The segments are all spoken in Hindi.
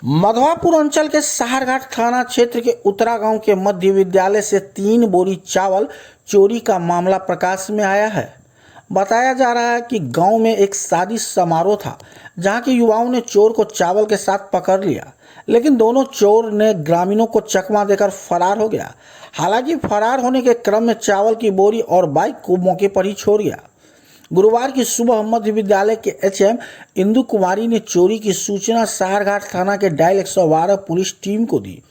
मधवापुर अंचल के साहरघाट थाना क्षेत्र के उत्तरा गांव के मध्य विद्यालय से 3 बोरी चावल चोरी का मामला प्रकाश में आया है। बताया जा रहा है कि गांव में एक शादी समारोह था, जहां के युवाओं ने चोर को चावल के साथ पकड़ लिया, लेकिन दोनों चोर ने ग्रामीणों को चकमा देकर फरार हो गया। हालांकि फरार होने के क्रम में चावल की बोरी और बाइक को मौके पर ही छोड़ गया। गुरुवार की सुबह मध्य विद्यालय के एचएम इंदु कुमारी ने चोरी की सूचना साहरघाट थाना के डायल 112 पुलिस टीम को दी।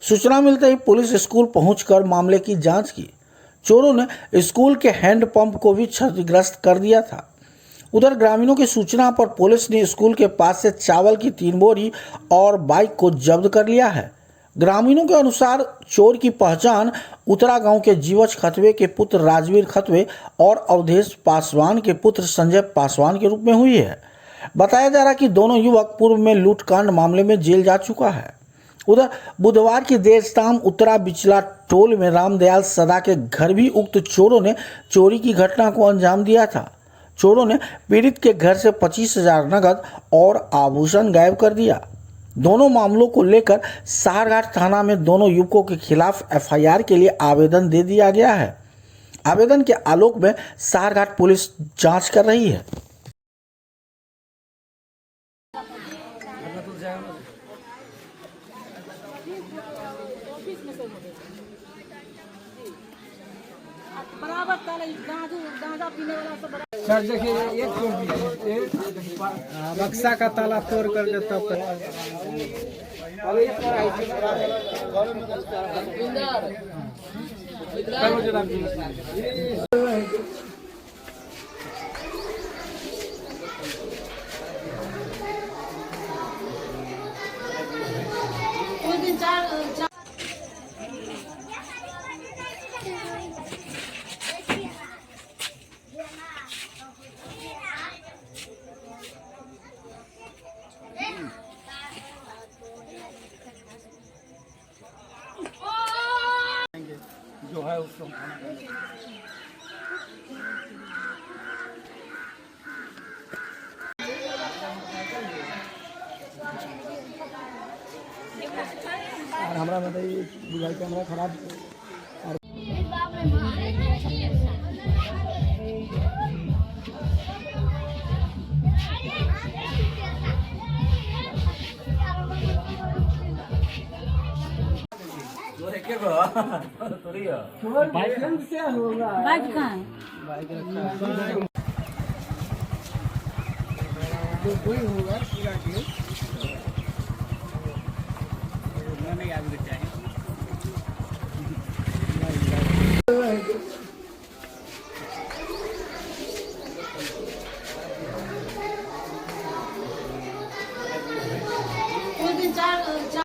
सूचना मिलते ही पुलिस स्कूल पहुंचकर मामले की जांच की। चोरों ने स्कूल के हैंडपंप को भी क्षतिग्रस्त कर दिया था। उधर ग्रामीणों की सूचना पर पुलिस ने स्कूल के पास से चावल की 3 बोरी और बाइक को जब्त कर लिया है। ग्रामीणों के अनुसार चोर की पहचान उत्तरा गांव के जीवछ खतवे के पुत्र राजवीर खतवे और अवधेश पासवान के पुत्र संजय पासवान के रूप में हुई है। बताया जा रहा है कि दोनों युवक पूर्व में लूटकांड मामले में जेल जा चुका है। उधर बुधवार की देर शाम उत्तरा बिचला टोल में रामदयाल सदा के घर भी उक्त चोरों ने चोरी की घटना को अंजाम दिया था। चोरों ने पीड़ित के घर से 25,000 नकद और आभूषण गायब कर दिया। दोनों मामलों को लेकर साहरघाट थाना में दोनों युवकों के खिलाफ एफआईआर के लिए आवेदन दे दिया गया है। आवेदन के आलोक में साहरघाट पुलिस जांच कर रही है। सर देखिए ये तोड़ दिए, बक्सा का ताला तोड़ कर देता जो है उसको और हमारा बताइए मोबाइल कैमरा खराब बाइक क्या होगा, बाइक कहाँ है? बाइक रखा तो कोई होगा नहीं आगे चाहिए।